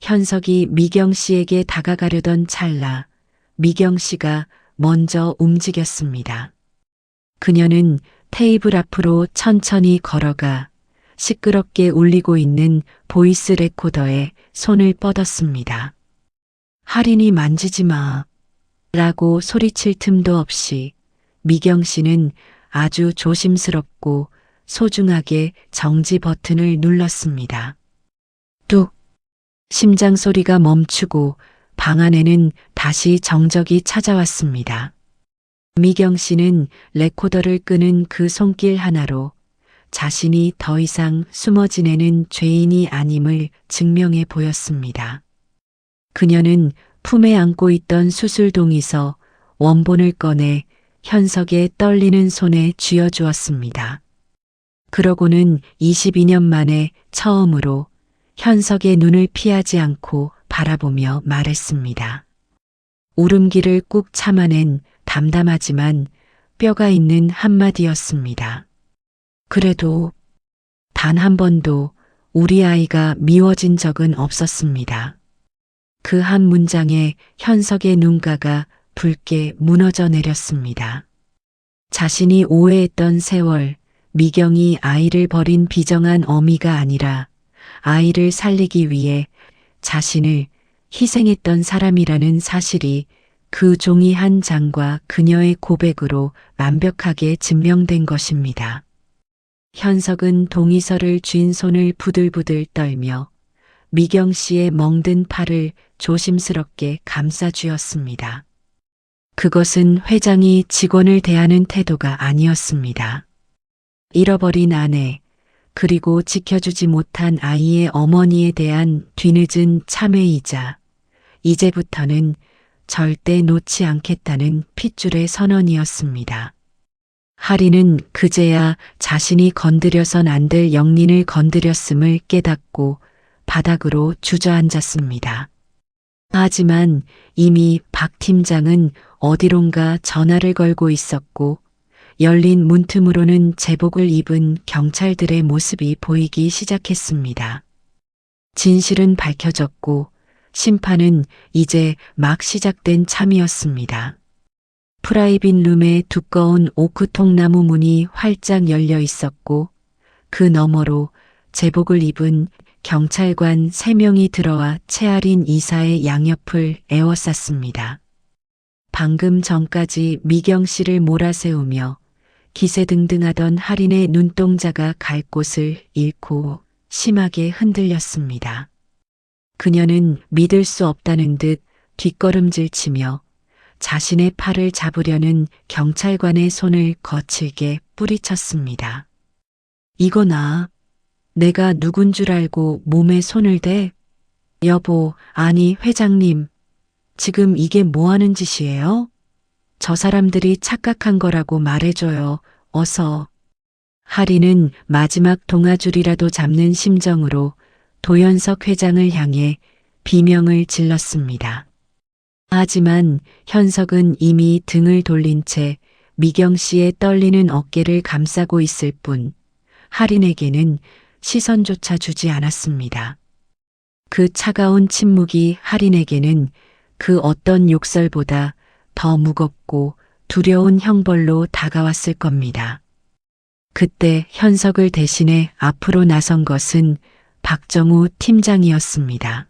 현석이 미경 씨에게 다가가려던 찰나 미경 씨가 먼저 움직였습니다. 그녀는 테이블 앞으로 천천히 걸어가 시끄럽게 울리고 있는 보이스 레코더에 손을 뻗었습니다. 할인이 만지지 마. 라고 소리칠 틈도 없이 미경 씨는 아주 조심스럽고 소중하게 정지 버튼을 눌렀습니다. 뚝! 심장 소리가 멈추고 방 안에는 다시 정적이 찾아왔습니다. 미경 씨는 레코더를 끄는 그 손길 하나로 자신이 더 이상 숨어 지내는 죄인이 아님을 증명해 보였습니다. 그녀는 품에 안고 있던 수술동에서 원본을 꺼내 현석의 떨리는 손에 쥐어주었습니다. 그러고는 22년 만에 처음으로 현석의 눈을 피하지 않고 바라보며 말했습니다. 울음기를 꾹 참아낸 담담하지만 뼈가 있는 한마디였습니다. 그래도 단 한 번도 우리 아이가 미워진 적은 없었습니다. 그 한 문장에 현석의 눈가가 붉게 무너져 내렸습니다. 자신이 오해했던 세월, 미경이 아이를 버린 비정한 어미가 아니라 아이를 살리기 위해 자신을 희생했던 사람이라는 사실이 그 종이 한 장과 그녀의 고백으로 완벽하게 증명된 것입니다. 현석은 동의서를 쥔 손을 부들부들 떨며 미경 씨의 멍든 팔을 조심스럽게 감싸 쥐었습니다. 그것은 회장이 직원을 대하는 태도가 아니었습니다. 잃어버린 아내, 그리고 지켜주지 못한 아이의 어머니에 대한 뒤늦은 참회이자 이제부터는 절대 놓지 않겠다는 핏줄의 선언이었습니다. 하리는 그제야 자신이 건드려선 안 될 영린을 건드렸음을 깨닫고 바닥으로 주저앉았습니다. 하지만 이미 박 팀장은 어디론가 전화를 걸고 있었고 열린 문틈으로는 제복을 입은 경찰들의 모습이 보이기 시작했습니다. 진실은 밝혀졌고 심판은 이제 막 시작된 참이었습니다. 프라이빗 룸의 두꺼운 오크 통나무 문이 활짝 열려 있었고 그 너머로 제복을 입은 경찰관 3명이 들어와 채아린 이사의 양옆을 에워쌌습니다. 방금 전까지 미경 씨를 몰아세우며 기세등등하던 할인의 눈동자가 갈 곳을 잃고 심하게 흔들렸습니다. 그녀는 믿을 수 없다는 듯 뒷걸음질치며 자신의 팔을 잡으려는 경찰관의 손을 거칠게 뿌리쳤습니다. 이거나 내가 누군 줄 알고 몸에 손을 대? 여보, 아니 회장님, 지금 이게 뭐 하는 짓이에요? 저 사람들이 착각한 거라고 말해줘요. 어서. 하리는 마지막 동아줄이라도 잡는 심정으로 도연석 회장을 향해 비명을 질렀습니다. 하지만 현석은 이미 등을 돌린 채 미경 씨의 떨리는 어깨를 감싸고 있을 뿐 할인에게는 시선조차 주지 않았습니다. 그 차가운 침묵이 할인에게는 그 어떤 욕설보다 더 무겁고 두려운 형벌로 다가왔을 겁니다. 그때 현석을 대신해 앞으로 나선 것은 박정우 팀장이었습니다.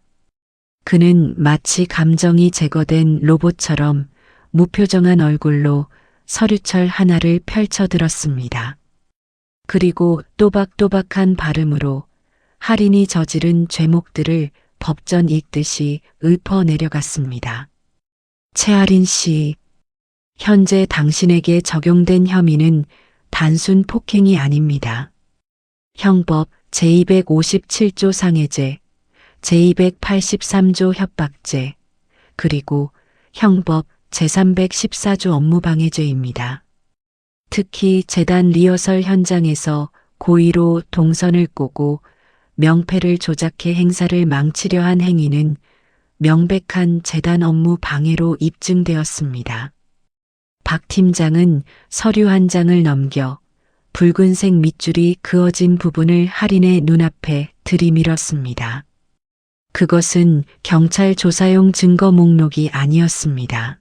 그는 마치 감정이 제거된 로봇처럼 무표정한 얼굴로 서류철 하나를 펼쳐들었습니다. 그리고 또박또박한 발음으로 할인이 저지른 죄목들을 법전 읽듯이 읊어 내려갔습니다. 채아린 씨, 현재 당신에게 적용된 혐의는 단순 폭행이 아닙니다. 형법 제257조 상해죄, 제283조 협박죄, 그리고 형법 제314조 업무방해죄입니다. 특히 재단 리허설 현장에서 고의로 동선을 꼬고 명패를 조작해 행사를 망치려 한 행위는 명백한 재단 업무 방해로 입증되었습니다. 박 팀장은 서류 한 장을 넘겨 붉은색 밑줄이 그어진 부분을 할인의 눈앞에 들이밀었습니다. 그것은 경찰 조사용 증거 목록이 아니었습니다.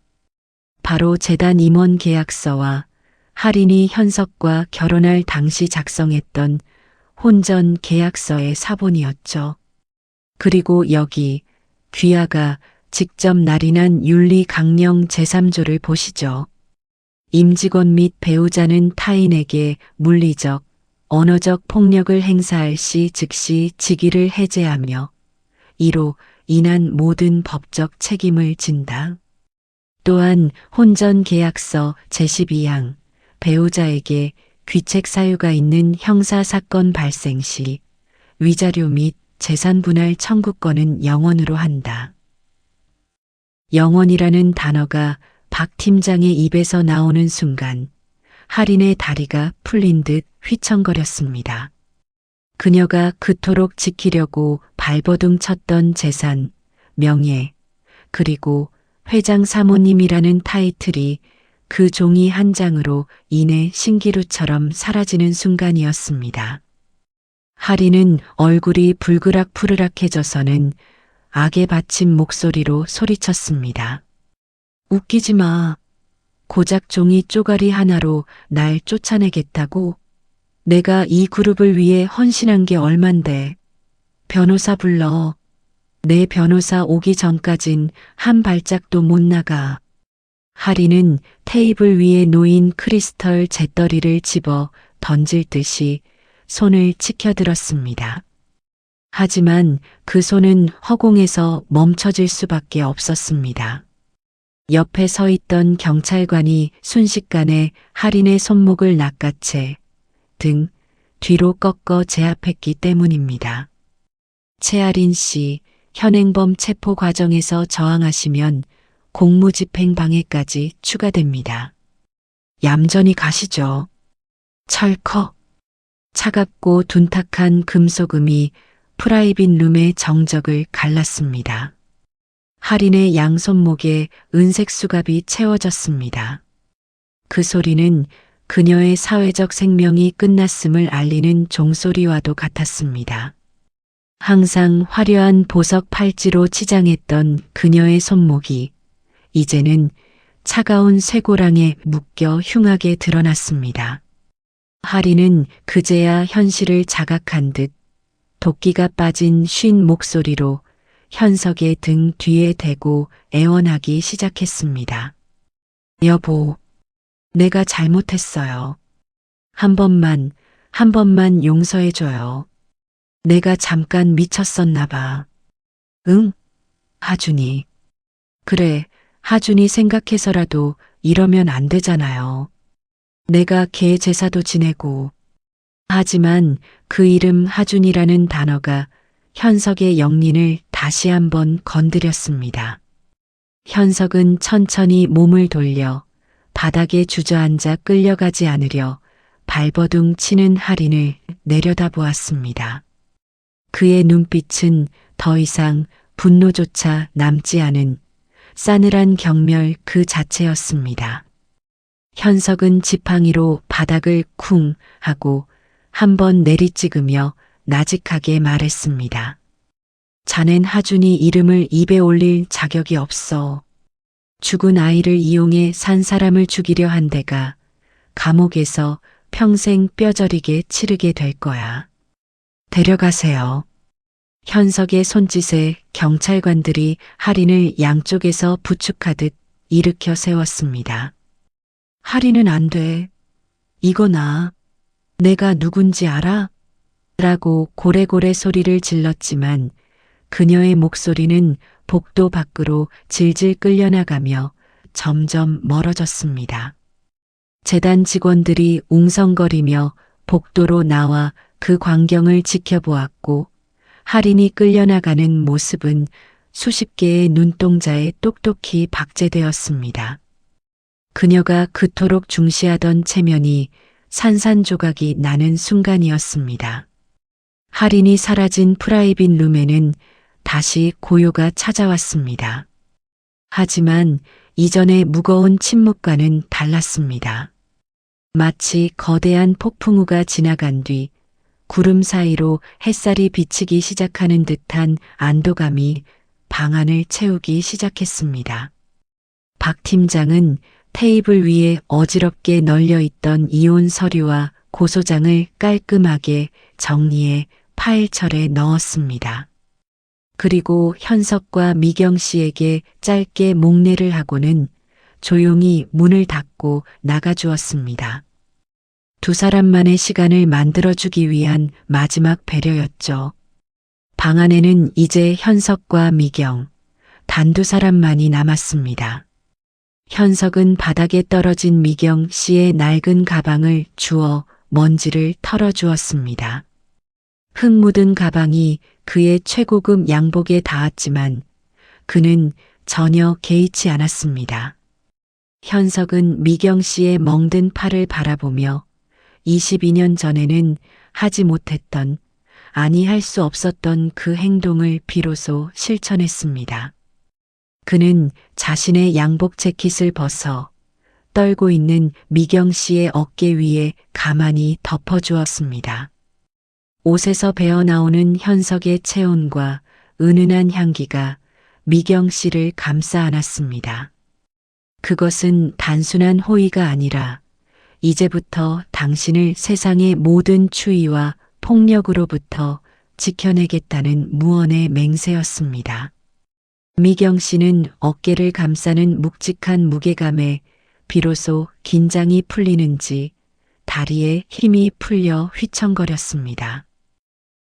바로 재단 임원 계약서와 할인이 현석과 결혼할 당시 작성했던 혼전 계약서의 사본이었죠. 그리고 여기 귀하가 직접 날인한 윤리 강령 제3조를 보시죠. 임직원 및 배우자는 타인에게 물리적, 언어적 폭력을 행사할 시 즉시 직위를 해제하며 이로 인한 모든 법적 책임을 진다. 또한 혼전 계약서 제12항 배우자에게 귀책 사유가 있는 형사 사건 발생 시 위자료 및 재산 분할 청구권은 영원으로 한다. 영원이라는 단어가 박 팀장의 입에서 나오는 순간 할인의 다리가 풀린 듯 휘청거렸습니다. 그녀가 그토록 지키려고 발버둥 쳤던 재산, 명예, 그리고 회장 사모님이라는 타이틀이 그 종이 한 장으로 인해 신기루처럼 사라지는 순간이었습니다. 할인은 얼굴이 불그락푸르락해져서는 악에 받친 목소리로 소리쳤습니다. 웃기지 마. 고작 종이 쪼가리 하나로 날 쫓아내겠다고? 내가 이 그룹을 위해 헌신한 게 얼만데. 변호사 불러. 내 변호사 오기 전까진 한 발짝도 못 나가. 할인은 테이블 위에 놓인 크리스털 잿더리를 집어 던질 듯이 손을 치켜들었습니다. 하지만 그 손은 허공에서 멈춰질 수밖에 없었습니다. 옆에 서 있던 경찰관이 순식간에 할인의 손목을 낚아채 등 뒤로 꺾어 제압했기 때문입니다. 최할인 씨, 현행범 체포 과정에서 저항하시면 공무집행 방해까지 추가됩니다. 얌전히 가시죠. 철컥. 차갑고 둔탁한 금속음이 프라이빗 룸의 정적을 갈랐습니다. 할인의 양손목에 은색 수갑이 채워졌습니다. 그 소리는 그녀의 사회적 생명이 끝났음을 알리는 종소리와도 같았습니다. 항상 화려한 보석 팔찌로 치장했던 그녀의 손목이 이제는 차가운 쇠고랑에 묶여 흉하게 드러났습니다. 할인은 그제야 현실을 자각한 듯 도끼가 빠진 쉰 목소리로 현석의 등 뒤에 대고 애원하기 시작했습니다. 여보, 내가 잘못했어요. 한 번만 용서해줘요. 내가 잠깐 미쳤었나 봐. 응? 하준이. 그래, 하준이 생각해서라도 이러면 안 되잖아요. 내가 걔 제사도 지내고. 하지만 그 이름 하준이라는 단어가 현석의 영린을 다시 한번 건드렸습니다. 현석은 천천히 몸을 돌려 바닥에 주저앉아 끌려가지 않으려 발버둥 치는 할인을 내려다보았습니다. 그의 눈빛은 더 이상 분노조차 남지 않은 싸늘한 경멸 그 자체였습니다. 현석은 지팡이로 바닥을 쿵 하고 한번 내리찍으며 나직하게 말했습니다. 자넨 하준이 이름을 입에 올릴 자격이 없어. 죽은 아이를 이용해 산 사람을 죽이려 한 데가 감옥에서 평생 뼈저리게 치르게 될 거야. 데려가세요. 현석의 손짓에 경찰관들이 할인을 양쪽에서 부축하듯 일으켜 세웠습니다. 할인은 안 돼. 이거 나. 내가 누군지 알아? 라고 고래고래 소리를 질렀지만 그녀의 목소리는 복도 밖으로 질질 끌려나가며 점점 멀어졌습니다. 재단 직원들이 웅성거리며 복도로 나와 그 광경을 지켜보았고 할인이 끌려나가는 모습은 수십 개의 눈동자에 똑똑히 박제되었습니다. 그녀가 그토록 중시하던 체면이 산산조각이 나는 순간이었습니다. 할인이 사라진 프라이빗 룸에는 다시 고요가 찾아왔습니다. 하지만 이전의 무거운 침묵과는 달랐습니다. 마치 거대한 폭풍우가 지나간 뒤 구름 사이로 햇살이 비치기 시작하는 듯한 안도감이 방 안을 채우기 시작했습니다. 박 팀장은 테이블 위에 어지럽게 널려 있던 이혼 서류와 고소장을 깔끔하게 정리해 파일철에 넣었습니다. 그리고 현석과 미경 씨에게 짧게 목례를 하고는 조용히 문을 닫고 나가주었습니다. 두 사람만의 시간을 만들어주기 위한 마지막 배려였죠. 방 안에는 이제 현석과 미경, 단 두 사람만이 남았습니다. 현석은 바닥에 떨어진 미경 씨의 낡은 가방을 주워 먼지를 털어주었습니다. 흙 묻은 가방이 그의 최고급 양복에 닿았지만 그는 전혀 개의치 않았습니다. 현석은 미경 씨의 멍든 팔을 바라보며 22년 전에는 하지 못했던, 아니 할 수 없었던 그 행동을 비로소 실천했습니다. 그는 자신의 양복 재킷을 벗어 떨고 있는 미경 씨의 어깨 위에 가만히 덮어주었습니다. 옷에서 배어나오는 현석의 체온과 은은한 향기가 미경 씨를 감싸 안았습니다. 그것은 단순한 호의가 아니라 이제부터 당신을 세상의 모든 추위와 폭력으로부터 지켜내겠다는 무언의 맹세였습니다. 미경 씨는 어깨를 감싸는 묵직한 무게감에 비로소 긴장이 풀리는지 다리에 힘이 풀려 휘청거렸습니다.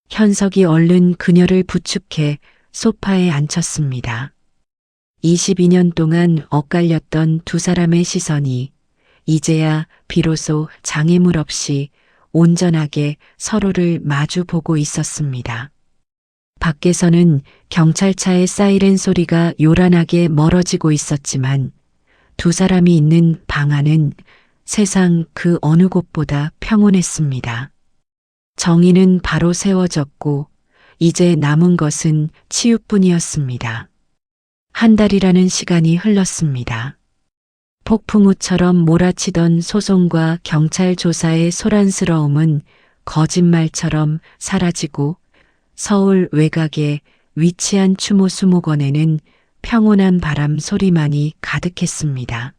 현석이 얼른 그녀를 부축해 소파에 앉혔습니다. 22년 동안 엇갈렸던 두 사람의 시선이 이제야 비로소 장애물 없이 온전하게 서로를 마주 보고 있었습니다. 밖에서는 경찰차의 사이렌 소리가 요란하게 멀어지고 있었지만 두 사람이 있는 방 안은 세상 그 어느 곳보다 평온했습니다. 정의는 바로 세워졌고 이제 남은 것은 치유뿐이었습니다. 한 달이라는 시간이 흘렀습니다. 폭풍우처럼 몰아치던 소송과 경찰 조사의 소란스러움은 거짓말처럼 사라지고 서울 외곽에 위치한 추모수목원에는 평온한 바람 소리만이 가득했습니다.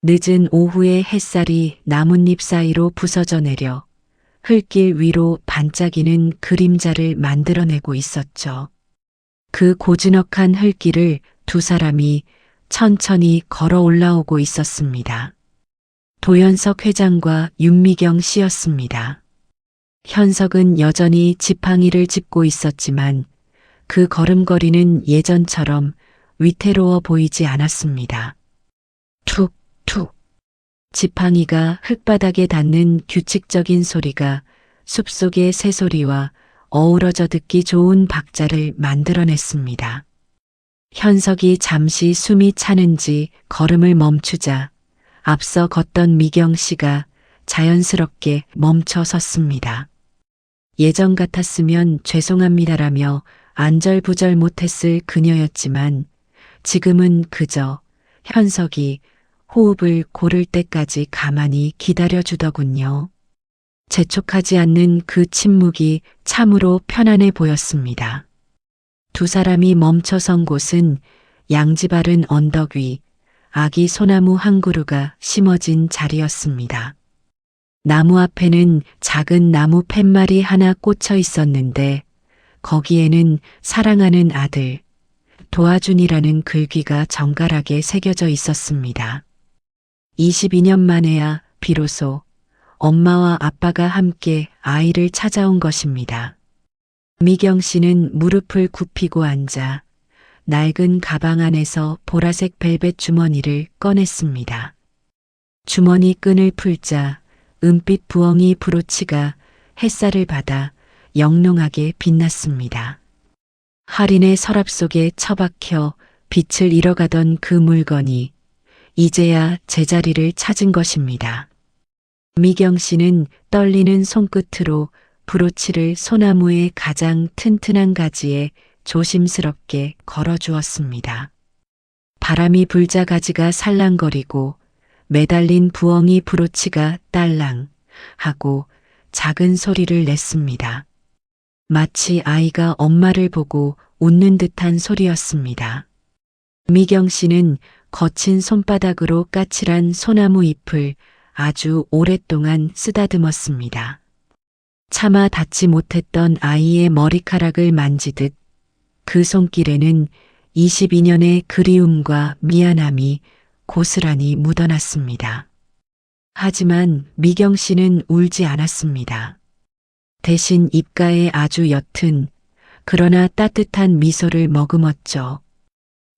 늦은 오후의 햇살이 나뭇잎 사이로 부서져 내려 흙길 위로 반짝이는 그림자를 만들어내고 있었죠. 그 고즈넉한 흙길을 두 사람이 천천히 걸어 올라오고 있었습니다. 도연석 회장과 윤미경 씨였습니다. 현석은 여전히 지팡이를 짚고 있었지만 그 걸음걸이는 예전처럼 위태로워 보이지 않았습니다. 툭툭. 지팡이가 흙바닥에 닿는 규칙적인 소리가 숲속의 새소리와 어우러져 듣기 좋은 박자를 만들어냈습니다. 현석이 잠시 숨이 차는지 걸음을 멈추자 앞서 걷던 미경 씨가 자연스럽게 멈춰 섰습니다. 예전 같았으면 죄송합니다라며 안절부절 못했을 그녀였지만 지금은 그저 현석이 호흡을 고를 때까지 가만히 기다려주더군요. 재촉하지 않는 그 침묵이 참으로 편안해 보였습니다. 두 사람이 멈춰선 곳은 양지바른 언덕 위 아기 소나무 한 그루가 심어진 자리였습니다. 나무 앞에는 작은 나무 팻말이 하나 꽂혀 있었는데 거기에는 사랑하는 아들, 도아준이라는 글귀가 정갈하게 새겨져 있었습니다. 22년 만에야 비로소 엄마와 아빠가 함께 아이를 찾아온 것입니다. 미경 씨는 무릎을 굽히고 앉아 낡은 가방 안에서 보라색 벨벳 주머니를 꺼냈습니다. 주머니 끈을 풀자 은빛 부엉이 브로치가 햇살을 받아 영롱하게 빛났습니다. 할인의 서랍 속에 처박혀 빛을 잃어가던 그 물건이 이제야 제자리를 찾은 것입니다. 미경 씨는 떨리는 손끝으로 브로치를 소나무의 가장 튼튼한 가지에 조심스럽게 걸어주었습니다. 바람이 불자 가지가 살랑거리고 매달린 부엉이 브로치가 딸랑 하고 작은 소리를 냈습니다. 마치 아이가 엄마를 보고 웃는 듯한 소리였습니다. 미경 씨는 거친 손바닥으로 까칠한 소나무 잎을 아주 오랫동안 쓰다듬었습니다. 차마 닿지 못했던 아이의 머리카락을 만지듯 그 손길에는 22년의 그리움과 미안함이 고스란히 묻어났습니다. 하지만 미경 씨는 울지 않았습니다. 대신 입가에 아주 옅은 그러나 따뜻한 미소를 머금었죠.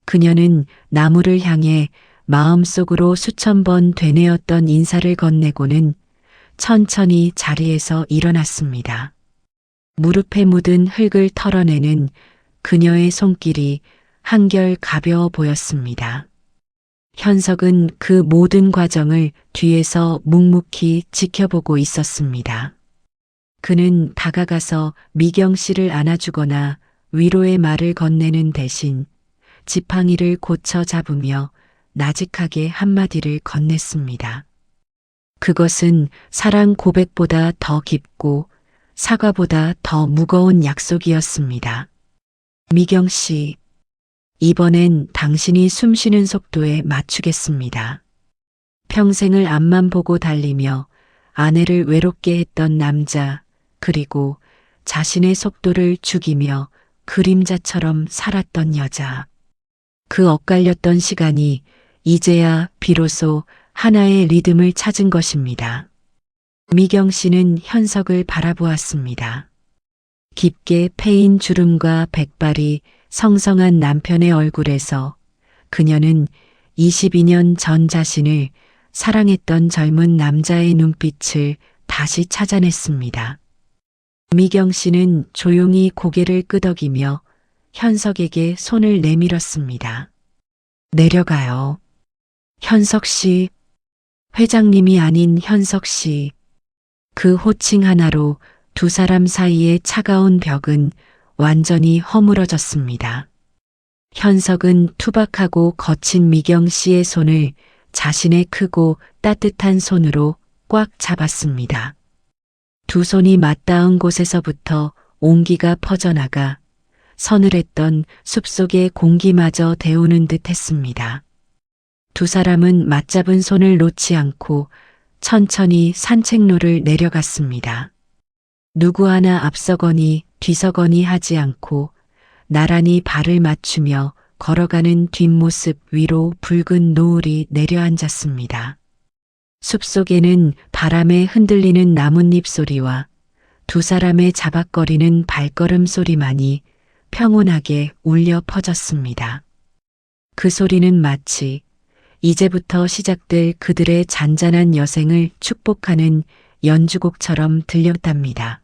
그녀는 나무를 향해 마음속으로 수천 번 되뇌었던 인사를 건네고는 천천히 자리에서 일어났습니다. 무릎에 묻은 흙을 털어내는 그녀의 손길이 한결 가벼워 보였습니다. 현석은 그 모든 과정을 뒤에서 묵묵히 지켜보고 있었습니다. 그는 다가가서 미경 씨를 안아주거나 위로의 말을 건네는 대신 지팡이를 고쳐 잡으며 나직하게 한마디를 건넸습니다. 그것은 사랑 고백보다 더 깊고 사과보다 더 무거운 약속이었습니다. 미경 씨, 이번엔 당신이 숨쉬는 속도에 맞추겠습니다. 평생을 앞만 보고 달리며 아내를 외롭게 했던 남자, 그리고 자신의 속도를 죽이며 그림자처럼 살았던 여자. 그 엇갈렸던 시간이 이제야 비로소 하나의 리듬을 찾은 것입니다. 미경 씨는 현석을 바라보았습니다. 깊게 패인 주름과 백발이 성성한 남편의 얼굴에서 그녀는 22년 전 자신을 사랑했던 젊은 남자의 눈빛을 다시 찾아냈습니다. 미경 씨는 조용히 고개를 끄덕이며 현석에게 손을 내밀었습니다. 내려가요. 현석 씨, 회장님이 아닌 현석 씨. 그 호칭 하나로 두 사람 사이의 차가운 벽은 완전히 허물어졌습니다. 현석은 투박하고 거친 미경 씨의 손을 자신의 크고 따뜻한 손으로 꽉 잡았습니다. 두 손이 맞닿은 곳에서부터 온기가 퍼져나가 서늘했던 숲속의 공기마저 데우는 듯 했습니다. 두 사람은 맞잡은 손을 놓지 않고 천천히 산책로를 내려갔습니다. 누구 하나 앞서거니 뒤서거니 하지 않고 나란히 발을 맞추며 걸어가는 뒷모습 위로 붉은 노을이 내려앉았습니다. 숲속에는 바람에 흔들리는 나뭇잎 소리와 두 사람의 자박거리는 발걸음 소리만이 평온하게 울려 퍼졌습니다. 그 소리는 마치 이제부터 시작될 그들의 잔잔한 여생을 축복하는 연주곡처럼 들렸답니다.